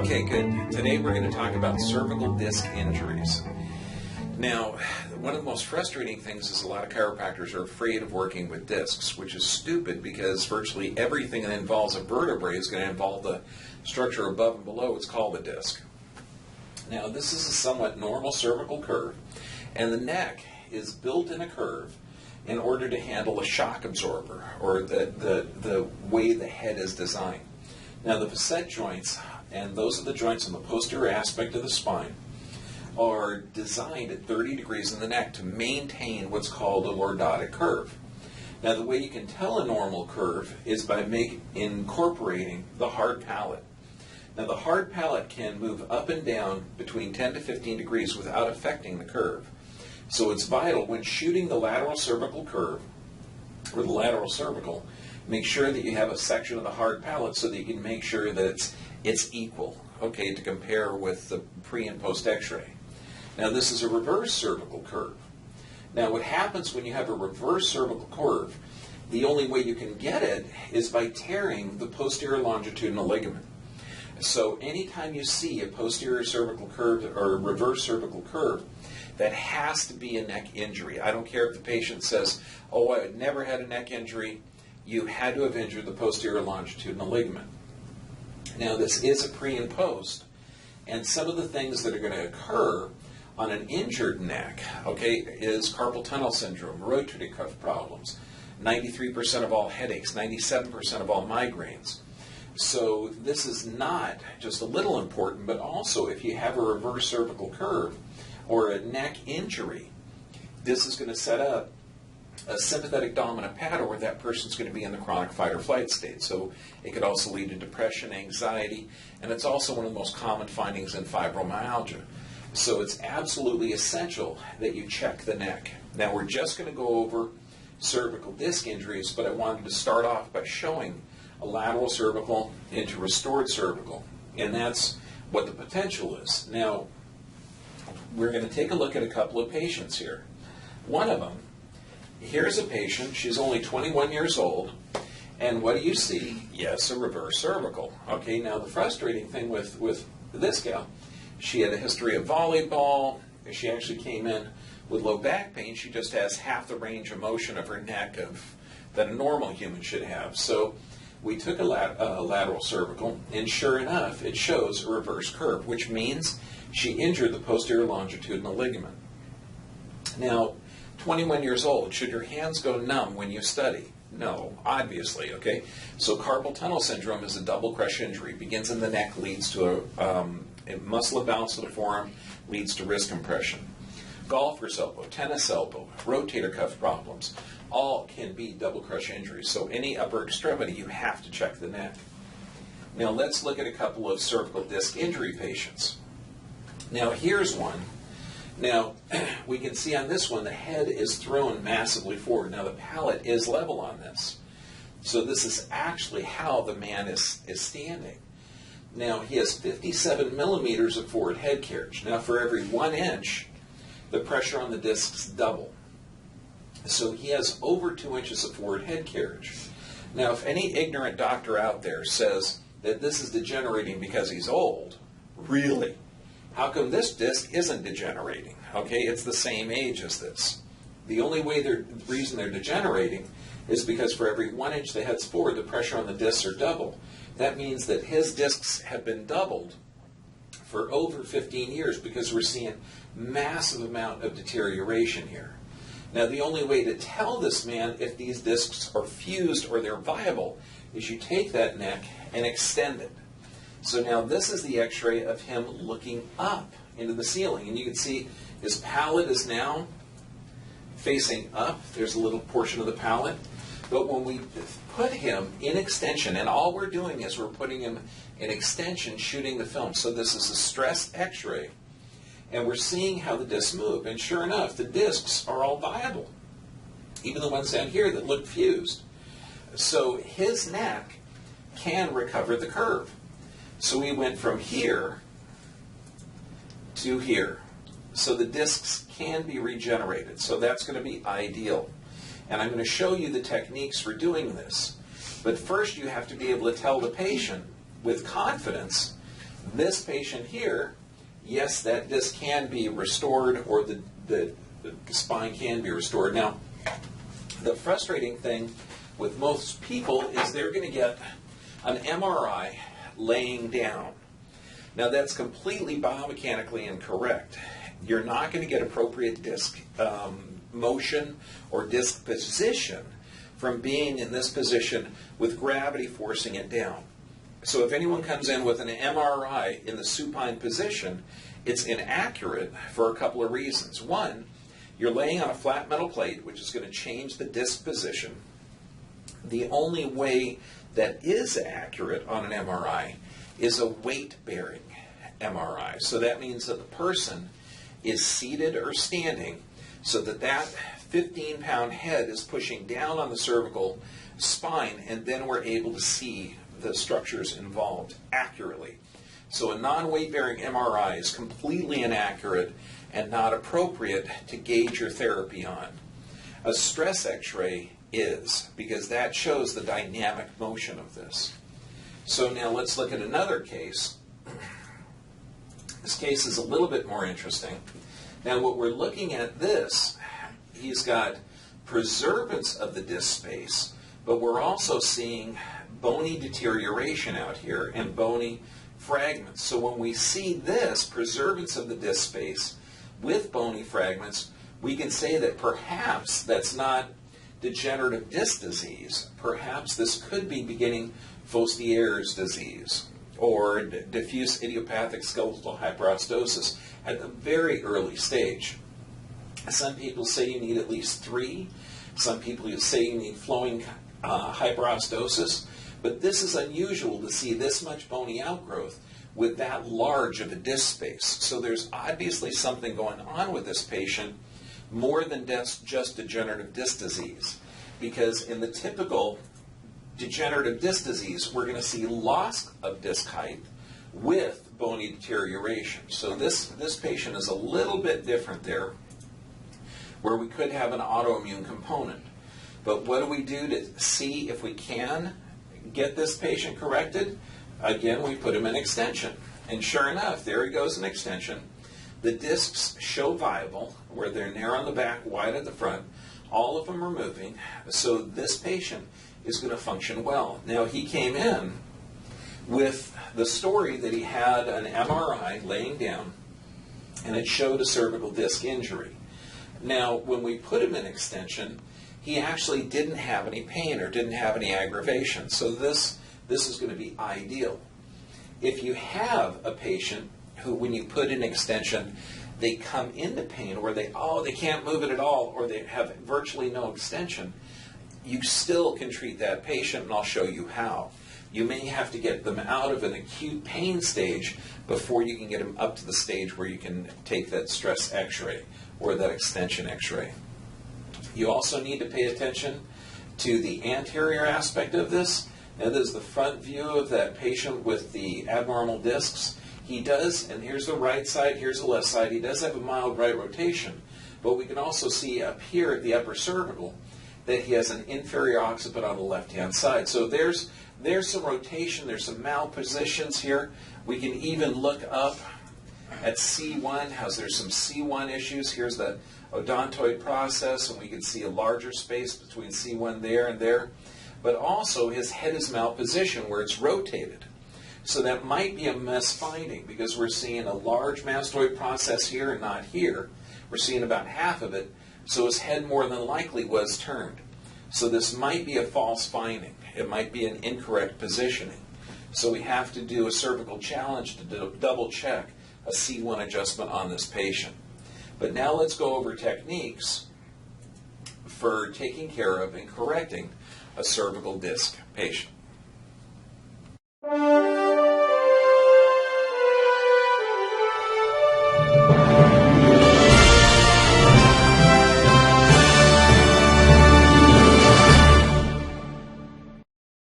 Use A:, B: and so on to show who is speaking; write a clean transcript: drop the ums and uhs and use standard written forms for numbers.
A: Okay, good. Today we're going to talk about cervical disc injuries. Now, one of the most frustrating things is a lot of chiropractors are afraid of working with discs, which is stupid because virtually everything that involves a vertebrae is going to involve the structure above and below. It's called a disc. Now, this is a somewhat normal cervical curve, and the neck is built in a curve in order to handle a shock absorber, or the way the head is designed. Now, the facet joints, and those are the joints on the posterior aspect of the spine, are designed at 30 degrees in the neck to maintain what's called a lordotic curve. Now, the way you can tell a normal curve is by incorporating the hard palate. Now, the hard palate can move up and down between 10 to 15 degrees without affecting the curve. So it's vital when shooting the lateral cervical curve, or the lateral cervical, make sure that you have a section of the hard palate so that you can make sure that it's equal, okay, to compare with the pre and post x-ray. Now, this is a reverse cervical curve. Now, what happens when you have a reverse cervical curve, the only way you can get it is by tearing the posterior longitudinal ligament. So anytime you see a posterior cervical curve or a reverse cervical curve, that has to be a neck injury. I don't care if the patient says, oh, I never had a neck injury. You had to have injured the posterior longitudinal ligament. Now, this is a pre and post, and some of the things that are going to occur on an injured neck, okay, is carpal tunnel syndrome, rotator cuff problems, 93% of all headaches, 97% of all migraines. So this is not just a little important, but also if you have a reverse cervical curve or a neck injury, this is going to set up a sympathetic dominant pattern where that person's going to be in the chronic fight or flight state. So it could also lead to depression, anxiety, and it's also one of the most common findings in fibromyalgia. So it's absolutely essential that you check the neck. Now, we're just going to go over cervical disc injuries, but I wanted to start off by showing a lateral cervical into restored cervical, and that's what the potential is. Now, we're going to take a look at a couple of patients here. One of them, here's a patient, she's only 21 years old, and what do you see? Yes, a reverse cervical. Okay, now the frustrating thing with this gal, she had a history of volleyball. She actually came in with low back pain. She just has half the range of motion of her neck that a normal human should have. So we took a lateral cervical, and sure enough, it shows a reverse curve, which means she injured the posterior longitudinal ligament. Now, 21 years old, should your hands go numb when you study? No, obviously, okay? So carpal tunnel syndrome is a double crush injury. Begins in the neck, leads to a muscle imbalance of the forearm, leads to wrist compression. Golfer's elbow, tennis elbow, rotator cuff problems, all can be double crush injuries. So any upper extremity, you have to check the neck. Now let's look at a couple of cervical disc injury patients. Now here's one. Now, we can see on this one, the head is thrown massively forward. Now, the palate is level on this. So this is actually how the man is standing. Now, he has 57 millimeters of forward head carriage. Now, for every 1 inch, the pressure on the discs double. So he has over 2 inches of forward head carriage. Now, if any ignorant doctor out there says that this is degenerating because he's old, really? How come this disc isn't degenerating? Okay, it's the same age as this. The only reason they're degenerating is because for every 1 inch the head's forward, the pressure on the discs are double. That means that his discs have been doubled for over 15 years because we're seeing massive amount of deterioration here. Now, the only way to tell this man if these discs are fused or they're viable is you take that neck and extend it. So now this is the x-ray of him looking up into the ceiling. And you can see his palate is now facing up. There's a little portion of the palate. But when we put him in extension, and all we're doing is we're putting him in extension, shooting the film. So this is a stressed x-ray. And we're seeing how the discs move. And sure enough, the discs are all viable. Even the ones down here that look fused. So his neck can recover the curve. So we went from here to here. So the discs can be regenerated. So that's going to be ideal. And I'm going to show you the techniques for doing this. But first you have to be able to tell the patient with confidence This patient here, yes, that disc can be restored, or the spine can be restored. Now, the frustrating thing with most people is they're going to get an MRI laying down. Now, that's completely biomechanically incorrect. You're not going to get appropriate disc motion or disc position from being in this position with gravity forcing it down. So if anyone comes in with an MRI in the supine position, it's inaccurate for a couple of reasons. One, you're laying on a flat metal plate, which is going to change the disc position. The only way that is accurate on an MRI is a weight-bearing MRI. So that means that the person is seated or standing so that that 15-pound head is pushing down on the cervical spine, and then we're able to see the structures involved accurately. So a non-weight-bearing MRI is completely inaccurate and not appropriate to gauge your therapy on. A stress x-ray is, because that shows the dynamic motion of this. So now let's look at another case. This case is a little bit more interesting. Now what we're looking at this, he's got preservance of the disc space, but we're also seeing bony deterioration out here and bony fragments. So when we see this preservance of the disc space with bony fragments, we can say that perhaps that's not degenerative disc disease. Perhaps this could be beginning Faussier's disease or diffuse idiopathic skeletal hyperostosis at the very early stage. Some people say you need at least 3. Some people say you need flowing hyperostosis. But this is unusual to see this much bony outgrowth with that large of a disc space. So there's obviously something going on with this patient more than just degenerative disc disease. Because in the typical degenerative disc disease, we're going to see loss of disc height with bony deterioration. So this patient is a little bit different there, where we could have an autoimmune component. But what do we do to see if we can get this patient corrected? Again, we put him in extension. And sure enough, there he goes in extension. The discs show viable, where they're narrow on the back, wide at the front. All of them are moving. So this patient is going to function well. Now, he came in with the story that he had an MRI laying down, and it showed a cervical disc injury. Now, when we put him in extension, he actually didn't have any pain or didn't have any aggravation. So this is going to be ideal. If you have a patient who, when you put in extension, they come into pain, or they can't move it at all, or they have virtually no extension, you still can treat that patient, and I'll show you how. You may have to get them out of an acute pain stage before you can get them up to the stage where you can take that stress x-ray or that extension x-ray. You also need to pay attention to the anterior aspect of this. Now, this is the front view of that patient with the abnormal discs. He does, and here's the right side, here's the left side, he does have a mild right rotation, but we can also see up here at the upper cervical that he has an inferior occiput on the left-hand side. So there's some rotation, there's some malpositions here. We can even look up at C1, how there's some C1 issues. Here's the odontoid process, and we can see a larger space between C1 there and there. But also his head is malpositioned where it's rotated. So that might be a misfinding, because we're seeing a large mastoid process here and not here. We're seeing about half of it, so his head more than likely was turned. So this might be a false finding. It might be an incorrect positioning. So we have to do a cervical challenge to double check a C1 adjustment on this patient. But now let's go over techniques for taking care of and correcting a cervical disc patient.